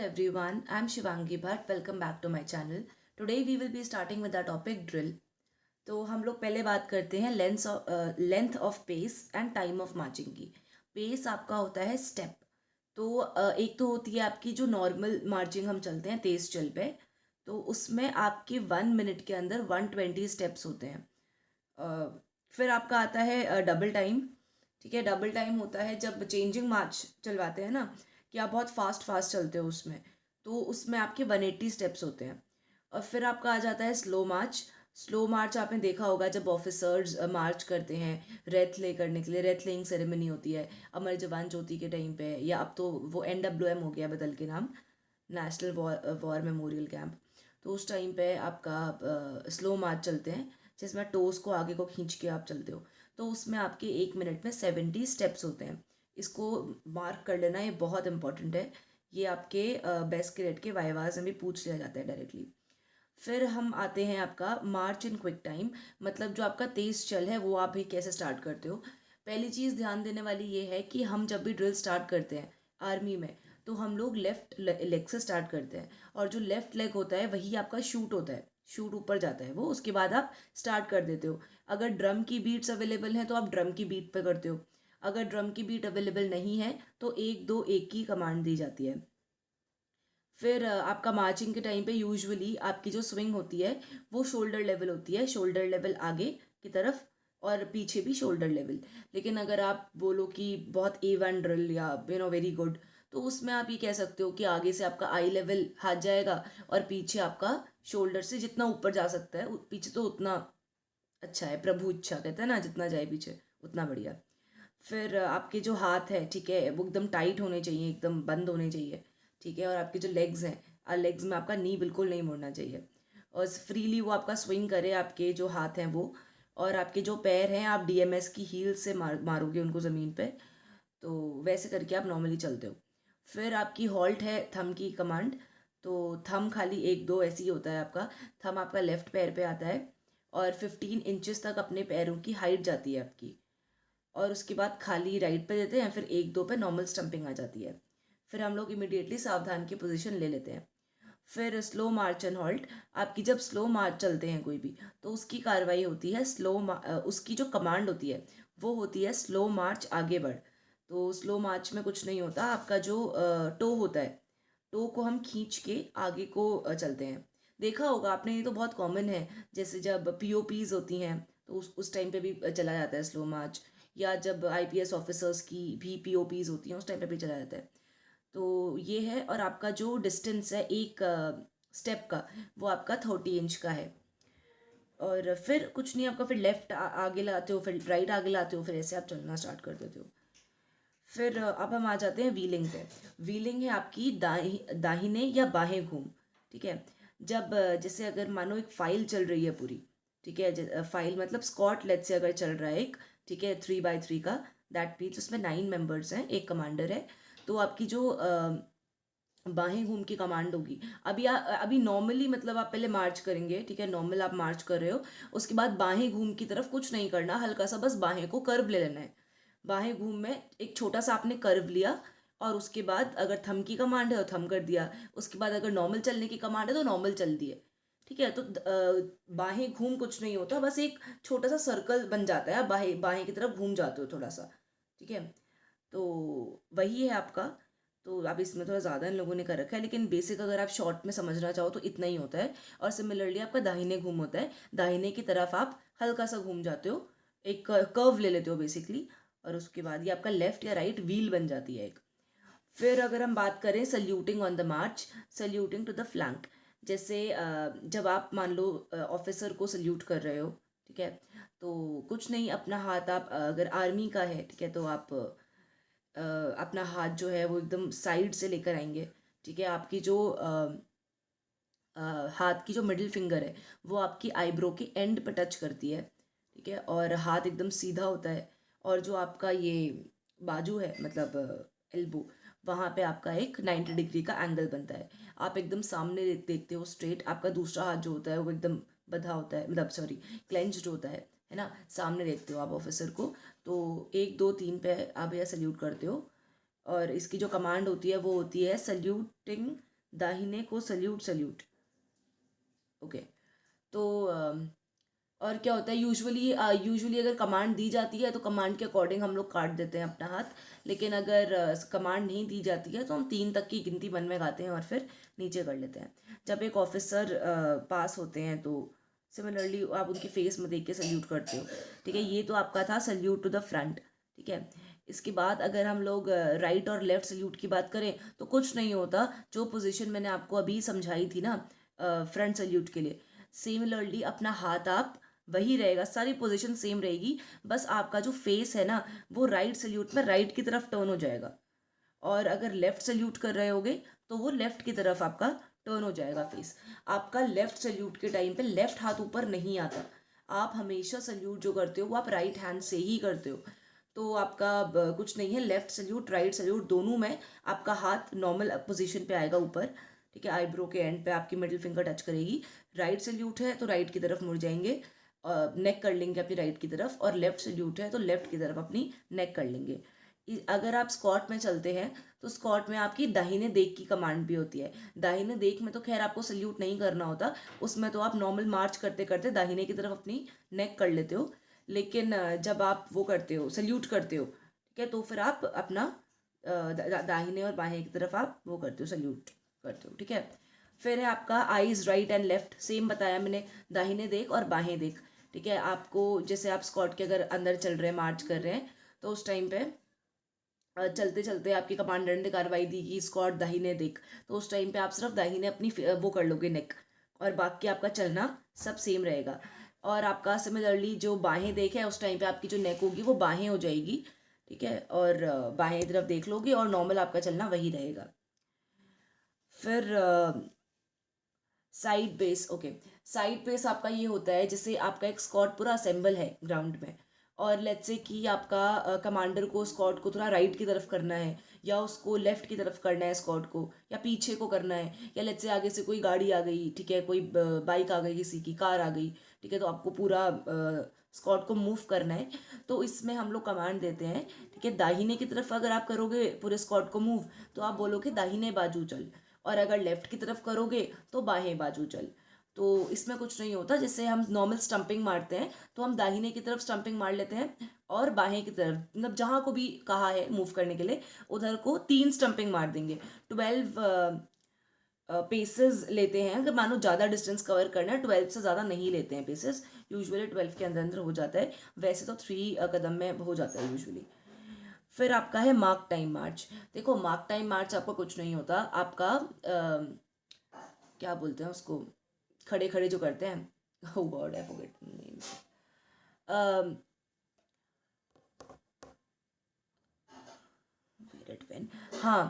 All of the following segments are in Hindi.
everyone, I'm Shivangi Bhatt. Welcome back to my channel. Today we will be starting with the topic drill. तो हम लोग पहले बात करते हैं length of pace and time of marching की। पेस आपका होता है स्टेप। तो एक तो होती है आपकी जो नॉर्मल मार्चिंग हम चलते हैं तेज चल पे, तो उसमें आपके 1 मिनट के अंदर 120 स्टेप्स होते हैं। फिर आपका आता है डबल टाइम। ठीक है, डबल टाइम होता है जब चेंजिंग मार्च चलवाते हैं ना, कि आप बहुत फास्ट फास्ट चलते हो उसमें, तो उसमें आपके 180 स्टेप्स होते हैं। और फिर आपका आ जाता है स्लो मार्च। स्लो मार्च आपने देखा होगा जब ऑफिसर्स मार्च करते हैं रेथ ले करने के लिए, रेथ लेइंग सेरेमनी होती है अमर जवान ज्योति के टाइम पे, या अब तो वो NWM हो गया बदल के नाम, नेशनल वॉर मेमोरियल कैंप। तो उस टाइम पे आपका स्लो मार्च चलते हैं जिसमें टोस को आगे को खींच के आप चलते हो। तो उसमें आपके 1 मिनट में 70 स्टेप्स होते हैं। इसको मार्क कर लेना, ये बहुत इंपॉर्टेंट है। ये आपके बेस्ट ग्रेड के वाइवाज में भी पूछ लिया जाता है डायरेक्टली। फिर हम आते हैं आपका मार्च इन क्विक टाइम, मतलब जो आपका तेज चल है वो आप भी कैसे स्टार्ट करते हो। पहली चीज़ ध्यान देने वाली ये है कि हम जब भी ड्रिल स्टार्ट करते हैं आर्मी में, तो हम लोग लेफ्ट लेग से स्टार्ट करते हैं, और जो लेफ्ट लेग होता है वही आपका शूट होता है, शूट ऊपर जाता है वो, उसके बाद आप स्टार्ट कर देते हो। अगर ड्रम की बीट्स अवेलेबल हैं तो आप ड्रम की बीट पे करते हो। अगर ड्रम की बीट अवेलेबल नहीं है तो 1 2 1 की कमांड दी जाती है। फिर आपका मार्चिंग के टाइम पे यूजुअली आपकी जो स्विंग होती है वो शोल्डर लेवल होती है, शोल्डर लेवल आगे की तरफ और पीछे भी शोल्डर लेवल। लेकिन अगर आप बोलो कि बहुत A1 ड्रिल या वेरी गुड, तो उसमें आप ये कह सकते हो कि आगे से आपका आई लेवल हाथ जाएगा और पीछे आपका शोल्डर से जितना ऊपर जा सकता है पीछे तो उतना अच्छा है। प्रभु इच्छा कहते हैं ना, जितना जाए पीछे उतना बढ़िया। फिर आपके जो हाथ है, ठीक है, वो एकदम टाइट होने चाहिए, एकदम बंद होने चाहिए। ठीक है, और आपके जो लेग्स हैं, लेग्स में आपका नी बिल्कुल नहीं मुड़ना चाहिए, और फ्रीली वो आपका स्विंग करे आपके जो हाथ हैं वो। और आपके जो पैर हैं आप DMS की हील से मारोगे उनको ज़मीन पे, तो वैसे करके आप नॉर्मली चलते हो। फिर आपकी हॉल्ट है थम की कमांड। तो थम खाली 1 2 ऐसे ही होता है आपका। थम आपका लेफ्ट पैर पे आता है और 15 इंचेस तक अपने पैरों की हाइट जाती है आपकी, और उसके बाद खाली राइट पे देते हैं, फिर 1 2 पे नॉर्मल स्टंपिंग आ जाती है। फिर हम लोग इमिडिएटली सावधान की पोजीशन ले लेते हैं। फिर स्लो मार्च एंड हॉल्ट। आपकी जब स्लो मार्च चलते हैं कोई भी, तो उसकी कार्रवाई होती है उसकी जो कमांड होती है वो होती है स्लो मार्च आगे बढ़। तो स्लो मार्च में कुछ नहीं होता, आपका जो टो होता है, टो को हम खींच के आगे को चलते हैं। देखा होगा आपने, ये तो बहुत कॉमन है। जैसे जब POPs होती हैं तो उस टाइम पे भी चला जाता है स्लो मार्च, या जब IPS ऑफिसर्स की भी POPs होती हैं उस टाइम पे भी चला जाता है। तो ये है, और आपका जो डिस्टेंस है एक स्टेप का, वो आपका 30 इंच का है। और फिर कुछ नहीं, आपका फिर लेफ्ट आगे लाते हो, फिर राइट आगे लाते हो, फिर ऐसे आप चलना स्टार्ट कर देते हो। फिर अब हम आ जाते हैं व्हीलिंग पे। व्हीलिंग है आपकी दाहिने या बाहें घूम। ठीक है, जब जैसे अगर मानो एक फाइल चल रही है पूरी, ठीक है, फाइल मतलब स्कॉट लेट से अगर चल रहा है एक, ठीक है, 3x3 का, दैट मीन्स उसमें 9 मेंबर्स हैं, एक कमांडर है। तो आपकी जो बाहें घूम की कमांड होगी, अभी नॉर्मली मतलब आप पहले मार्च करेंगे, ठीक है, नॉर्मल आप मार्च कर रहे हो, उसके बाद बाहें घूम की तरफ कुछ नहीं करना, हल्का सा बस बाहें को कर्व ले लेना है। बाहें घूम में एक छोटा सा आपने कर्व लिया, और उसके बाद अगर थम की कमांड है तो थम कर दिया, उसके बाद अगर नॉर्मल चलने की कमांड है तो नॉर्मल चल दिए। ठीक है, तो बाहें घूम कुछ नहीं होता, बस एक छोटा सा सर्कल बन जाता है, बाहें बाहें की तरफ घूम जाते हो थोड़ा सा। ठीक है, तो वही है आपका। तो अब इसमें थोड़ा ज़्यादा इन लोगों ने कर रखा है, लेकिन बेसिक अगर आप शॉर्ट में समझना चाहो तो इतना ही होता है। और सिमिलरली आपका दाहिने घूम होता है, दाहिने की तरफ आप हल्का सा घूम जाते हो, एक कर्व ले लेते हो बेसिकली, और उसके बाद ये आपका लेफ्ट या राइट व्हील बन जाती है एक। फिर अगर हम बात करें saluting on the march, saluting to the flank, जैसे जब आप मान लो ऑफिसर को सल्यूट कर रहे हो, ठीक है, तो कुछ नहीं, अपना हाथ आप अगर आर्मी का है, ठीक है, तो आप अपना हाथ जो है वो एकदम साइड से लेकर आएंगे। ठीक है, आपकी जो हाथ की जो मिडिल फिंगर है वो आपकी आईब्रो के एंड पे टच करती है। ठीक है, और हाथ एकदम सीधा होता है, और जो आपका ये बाजू है मतलब एल्बो, वहाँ पे आपका एक 90 डिग्री का एंगल बनता है। आप एकदम सामने देखते हो स्ट्रेट, आपका दूसरा हाथ जो होता है वो एकदम बंधा होता है, मतलब सॉरी क्लेंच्ड होता है ना, सामने देखते हो आप ऑफिसर को। तो 1 2 3 पे आप यह सल्यूट करते हो, और इसकी जो कमांड होती है वो होती है सल्यूटिंग दाहिने को सल्यूट सल्यूट। ओके, तो और क्या होता है, यूजुअली अगर कमांड दी जाती है तो कमांड के अकॉर्डिंग हम लोग काट देते हैं अपना हाथ, लेकिन अगर कमांड नहीं दी जाती है तो हम 3 तक की गिनती मन में गाते हैं और फिर नीचे कर लेते हैं। जब एक ऑफिसर पास होते हैं तो सिमिलरली आप उनके फेस में देख के सल्यूट करते हो। ठीक है, ये तो आपका था सल्यूट टू द फ्रंट। ठीक है, इसके बाद अगर हम लोग राइट और लेफ्ट सल्यूट की बात करें तो कुछ नहीं होता, जो पोजीशन मैंने आपको अभी समझाई थी ना फ्रंट सल्यूट के लिए, सिमिलरली अपना हाथ आप वही रहेगा, सारी पोजीशन सेम रहेगी, बस आपका जो फेस है ना वो राइट सल्यूट में राइट की तरफ टर्न हो जाएगा, और अगर लेफ्ट सल्यूट कर रहे होगे तो वो लेफ्ट की तरफ आपका टर्न हो जाएगा फेस। आपका लेफ्ट सल्यूट के टाइम पे लेफ्ट हाथ ऊपर नहीं आता, आप हमेशा सल्यूट जो करते हो वो आप राइट हैंड से ही करते हो। तो आपका कुछ नहीं है, लेफ्ट सल्यूट राइट सल्यूट दोनों में आपका हाथ नॉर्मल पोजीशन पे आएगा ऊपर। ठीक है, आईब्रो के एंड पे आपकी मिडिल फिंगर टच करेगी। राइट सल्यूट है तो राइट की तरफ मुड़ जाएंगे, नेक कर लेंगे अपनी राइट की तरफ, और लेफ्ट सल्यूट है तो लेफ्ट की तरफ अपनी नेक कर लेंगे। अगर आप स्क्वाट में चलते हैं तो स्क्वाट में आपकी दाहिने देख की कमांड भी होती है। दाहिने देख में तो खैर आपको सल्यूट नहीं करना होता, उसमें तो आप नॉर्मल मार्च करते करते दाहिने की तरफ अपनी नेक कर लेते हो, लेकिन जब आप वो करते हो सल्यूट करते हो, ठीक है, तो फिर आप अपना दाहिने और बाएं की तरफ आप वो करते हो, सल्यूट करते हो। ठीक है, फिर है आपका eyes right and left, same बताया मैंने, दाहिने देख और बाहें देख। ठीक है, आपको जैसे आप स्क्वाट के अगर अंदर चल रहे हैं, मार्च कर रहे हैं, तो उस टाइम पे चलते चलते आपके कमांडर ने कार्रवाई दी कि स्क्वाट दाहिने देख, तो उस टाइम पे आप सिर्फ दाहिने अपनी वो कर लोगे नेक, और बाकी आपका चलना सब सेम रहेगा। और आपका सिमिलरली जो बाहें देख है उस टाइम पे आपकी जो नेक होगी वो बाहें हो जाएगी। ठीक है, और बाहें तरफ देख लोगे और नॉर्मल आपका चलना वही रहेगा। फिर side base. Okay, side base आपका ये होता है जैसे आपका एक स्क्वाड पूरा असेंबल है ग्राउंड में, और लेट्स से कि आपका कमांडर को स्क्वाड को थोड़ा राइट की तरफ करना है, या उसको लेफ्ट की तरफ करना है स्क्वाड को, या पीछे को करना है, या लेट्स से आगे से कोई गाड़ी आ गई, ठीक है, कोई बाइक आ गई, किसी की कार आ गई, ठीक है, तो आपको पूरा स्क्वाड को मूव करना है, तो इसमें हम लोग कमांड देते हैं। ठीक है, दाहिने की तरफ अगर आप करोगे पूरे स्क्वाड को मूव, तो आप बोलोगे दाहिने बाजू चल, और अगर लेफ्ट की तरफ करोगे तो बाहें बाजू चल। तो इसमें कुछ नहीं होता, जैसे हम नॉर्मल स्टंपिंग मारते हैं तो हम दाहिने की तरफ स्टंपिंग मार लेते हैं, और बाहें की तरफ मतलब जहाँ को भी कहा है मूव करने के लिए उधर को 3 स्टंपिंग मार देंगे। 12 पेसेस लेते हैं, अगर मानो ज़्यादा डिस्टेंस कवर करना है 12 से ज़्यादा नहीं लेते हैं पेसेस, यूजुअली 12 के अंदर अंदर हो जाता है, वैसे तो 3 कदम में हो जाता है यूजुअली। फिर आपका है मार्क टाइम मार्च। देखो, मार्क टाइम मार्च आपका कुछ नहीं होता, आपका क्या बोलते हैं उसको, खड़े खड़े जो करते हैं, oh god I forget the name. Wait when, हाँ,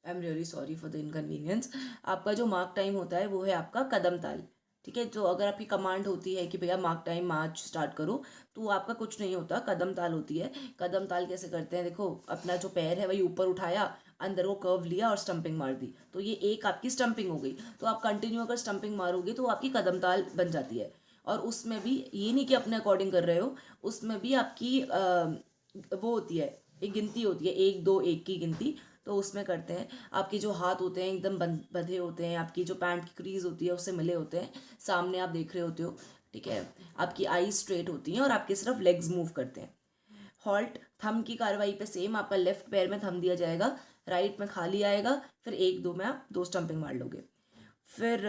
I am really sorry for the inconvenience. आपका जो मार्क टाइम होता है वो है आपका कदम ताल। ठीक है, तो अगर आपकी कमांड होती है कि भैया मार्क टाइम मार्च स्टार्ट करो, तो आपका कुछ नहीं होता, कदम ताल होती है। कदम ताल कैसे करते हैं, देखो, अपना जो पैर है वही ऊपर उठाया, अंदर वो कर्व लिया और स्टंपिंग मार दी, तो ये एक आपकी स्टंपिंग हो गई। तो आप कंटिन्यू अगर स्टंपिंग मारोगे तो आपकी कदम ताल बन जाती है। और उसमें भी ये नहीं कि अपने अकॉर्डिंग कर रहे हो, उसमें भी आपकी वो होती है, एक गिनती होती है, 1 2 1 की गिनती, तो उसमें करते हैं। आपके जो हाथ होते हैं एकदम बंधे होते हैं, आपकी जो पैंट की क्रीज होती है उससे मिले होते हैं, सामने आप देख रहे होते हो। ठीक है, आपकी आई स्ट्रेट होती हैं और आपके सिर्फ लेग्स मूव करते हैं। हॉल्ट, थंब की कार्रवाई पे सेम, आपका लेफ्ट पैर में थंब दिया जाएगा, राइट में खाली आएगा, फिर 1 2 में आप 2 स्टंपिंग मार लोगे। फिर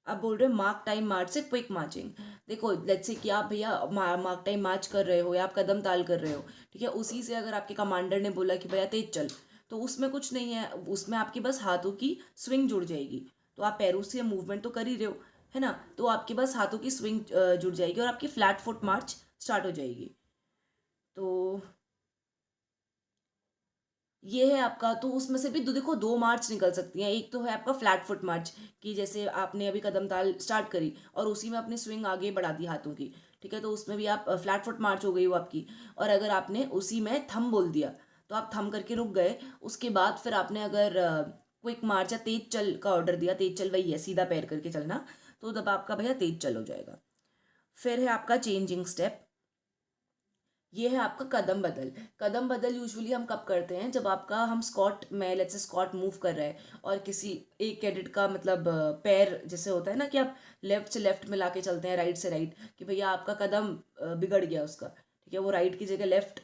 आप बोल रहे हो मार्क टाइम मार्च से क्विक मार्चिंग। देखो, लेट्स से कि आप भैया मार्क टाइम मार्च कर रहे हो या आप कदम ताल कर रहे हो, ठीक है, उसी से अगर आपके कमांडर ने बोला कि भैया तेज चल, तो उसमें कुछ नहीं है, उसमें आपकी बस हाथों की स्विंग जुड़ जाएगी, तो आप पैरों से मूवमेंट तो कर ही रहे हो, है ना, तो आपके बस हाथों की स्विंग जुड़ जाएगी और आपकी फ्लैट फुट मार्च स्टार्ट हो जाएगी। तो ये है आपका, तो उसमें से भी देखो 2 मार्च निकल सकती हैं। एक तो है आपका फ्लैट फुट मार्च, कि जैसे आपने अभी कदम ताल स्टार्ट करी और उसी में अपनी स्विंग आगे बढ़ा दी हाथों की, ठीक है, तो उसमें भी आप फ्लैट फुट मार्च हो गई वो आपकी। और अगर आपने उसी में थम बोल दिया तो आप थम करके रुक गए, उसके बाद फिर आपने अगर क्विक मार्च या तेज चल का ऑर्डर दिया, तेज चल वही है सीधा पैर करके चलना, तो तब आपका भैया तेज चल हो जाएगा। फिर है आपका चेंजिंग स्टेप। ये है आपका कदम बदल। कदम बदल यूजुअली हम कब करते हैं, जब आपका हम स्क्वाट में लेट्स से स्क्वाट मूव कर रहे हैं और किसी एक कैडेट का मतलब पैर जैसे होता है ना कि आप लेफ्ट से लेफ्ट में लाके चलते हैं, राइट से राइट, कि भैया आपका कदम बिगड़ गया उसका, ठीक है, वो राइट की जगह लेफ्ट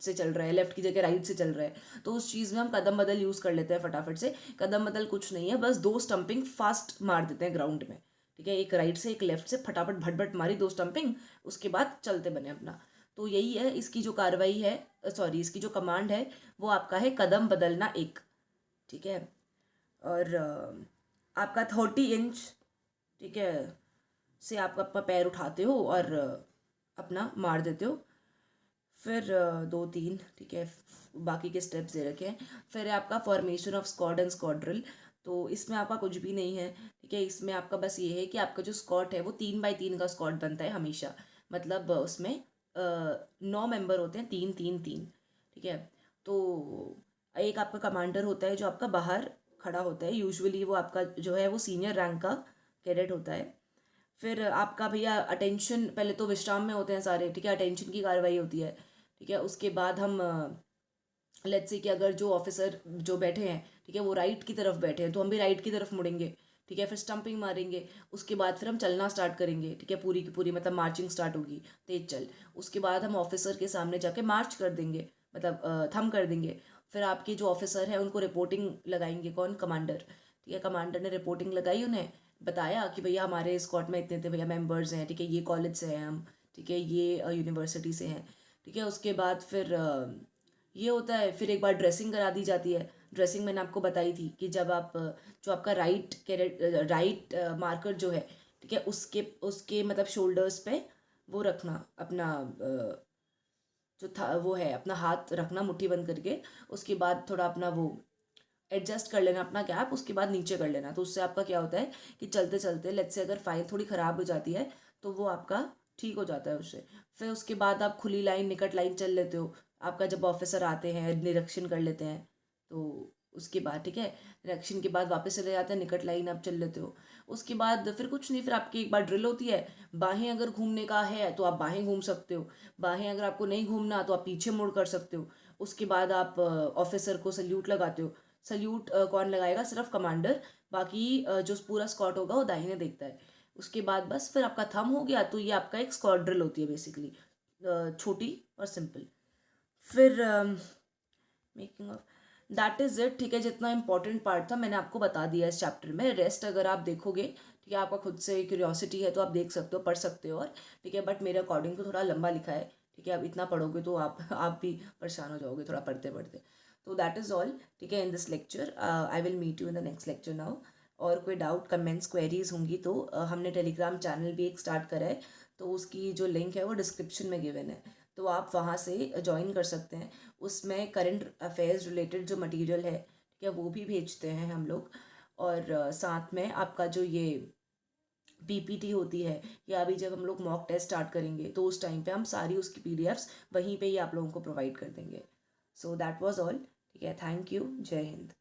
से चल रहा है, लेफ्ट की जगह राइट से चल रहा है, तो उस चीज़ में हम कदम बदल यूज़ कर लेते हैं फटाफट से। कदम बदल कुछ नहीं है, बस 2 स्टंपिंग फास्ट मार देते हैं ग्राउंड में, ठीक है, एक राइट से एक लेफ्ट से फटाफट भट भट मारी 2 स्टंपिंग, उसके बाद चलते बने अपना। तो यही है इसकी जो कार्रवाई है, सॉरी इसकी जो कमांड है वो आपका है कदम बदलना 1, ठीक है। और आपका 30 इंच, ठीक है, से आप अपना पैर उठाते हो और अपना मार देते हो। फिर 2 3, ठीक है, बाकी के स्टेप्स दे रखे हैं। फिर है आपका फॉर्मेशन ऑफ स्क्वाड एंड स्क्वाड्रिल। तो इसमें आपका कुछ भी नहीं है, ठीक है, इसमें आपका बस ये है कि आपका जो स्क्वाड है वो 3x3 का स्क्वाड बनता है हमेशा, मतलब उसमें 9 मेंबर होते हैं, 3 3 3, ठीक है। तो एक आपका कमांडर होता है जो आपका बाहर खड़ा होता है, यूजुअली वो आपका जो है वो सीनियर रैंक का कैडेट होता है। फिर आपका भैया अटेंशन, पहले तो विश्राम में होते हैं सारे, ठीक है, अटेंशन की कार्रवाई होती है, ठीक है। उसके बाद हम लेट्स से कि अगर जो ऑफिसर जो बैठे हैं, ठीक है, वो राइट की तरफ बैठे हैं तो हम भी राइट की तरफ मुड़ेंगे, ठीक है, फिर स्टंपिंग मारेंगे। उसके बाद फिर हम चलना स्टार्ट करेंगे, ठीक है, पूरी की पूरी मतलब मार्चिंग स्टार्ट होगी, तेज चल। उसके बाद हम ऑफिसर के सामने जाके मार्च कर देंगे, मतलब थम कर देंगे। फिर आपके जो ऑफिसर है उनको रिपोर्टिंग लगाएंगे, कौन, कमांडर, ठीक है, कमांडर ने रिपोर्टिंग लगाई, उन्हें बताया कि भैया हमारे स्क्वाड में इतने इतने भैया मेंबर्स हैं, ठीक है, ये कॉलेज से हैं हम, ठीक है, ये यूनिवर्सिटी से हैं, ठीक है। उसके बाद फिर ये होता है, फिर एक बार ड्रेसिंग करा दी जाती है। ड्रेसिंग मैंने आपको बताई थी कि जब आप जो आपका राइट मार्कर जो है, ठीक है, उसके उसके मतलब शोल्डर्स पे वो रखना अपना जो था वो है अपना हाथ रखना मुट्ठी बंद करके, उसके बाद थोड़ा अपना वो एडजस्ट कर लेना अपना गैप, उसके बाद नीचे कर लेना। तो उससे आपका क्या होता है कि चलते चलते लेट्स से अगर फाइल थोड़ी ख़राब हो जाती है तो वो आपका ठीक हो जाता है उससे। फिर उसके बाद आप खुली लाइन निकट लाइन चल लेते हो। आपका जब ऑफिसर आते हैं निरीक्षण कर लेते हैं तो उसके बाद, ठीक है, निरीक्षण के बाद वापस चले जाते हैं, निकट लाइन आप चल लेते हो। उसके बाद फिर कुछ नहीं, फिर आपकी एक बार ड्रिल होती है। बाहें अगर घूमने का है तो आप बाहें घूम सकते हो, बाहें अगर आपको नहीं घूमना तो आप पीछे मुड़ कर सकते हो। उसके बाद आप ऑफिसर को सल्यूट लगाते हो। सल्यूट कौन लगाएगा, सिर्फ कमांडर, बाकी जो पूरा स्क्वाड होगा वो दाहिने देखता है। उसके बाद बस फिर आपका थम हो गया, तो ये आपका एक स्क्वाड ड्रिल होती है बेसिकली, छोटी और सिंपल। फिर making of that is it, ठीक है, जितना इंपॉर्टेंट पार्ट था मैंने आपको बता दिया इस चैप्टर में। रेस्ट अगर आप देखोगे, ठीक है, आपका खुद से क्यूरियोसिटी है तो आप देख सकते हो, पढ़ सकते हो, और ठीक है, बट मेरे अकॉर्डिंग तो थोड़ा लंबा लिखा है, ठीक है, अब इतना पढ़ोगे तो आप भी परेशान हो जाओगे थोड़ा पढ़ते पढ़ते। तो दैट इज़ ऑल, ठीक है, in this lecture. I will meet you in the next lecture now. और कोई डाउट कमेंट्स क्वेरीज होंगी तो हमने टेलीग्राम चैनल भी एक स्टार्ट करा है, तो उसकी जो लिंक है वो डिस्क्रिप्शन में गिवन है, तो आप वहाँ से ज्वाइन कर सकते हैं। उसमें करंट अफेयर्स रिलेटेड जो मटेरियल है, ठीक है, वो भी भेजते हैं हम लोग। और साथ में आपका जो ये पीपीटी होती है, या अभी जब हम लोग मॉक टेस्ट स्टार्ट करेंगे तो उस टाइम पे हम सारी उसकी पीडीएफ्स वहीं पे ही आप लोगों को प्रोवाइड कर देंगे। सो दैट वाज ऑल, ठीक है, थैंक यू, जय हिंद।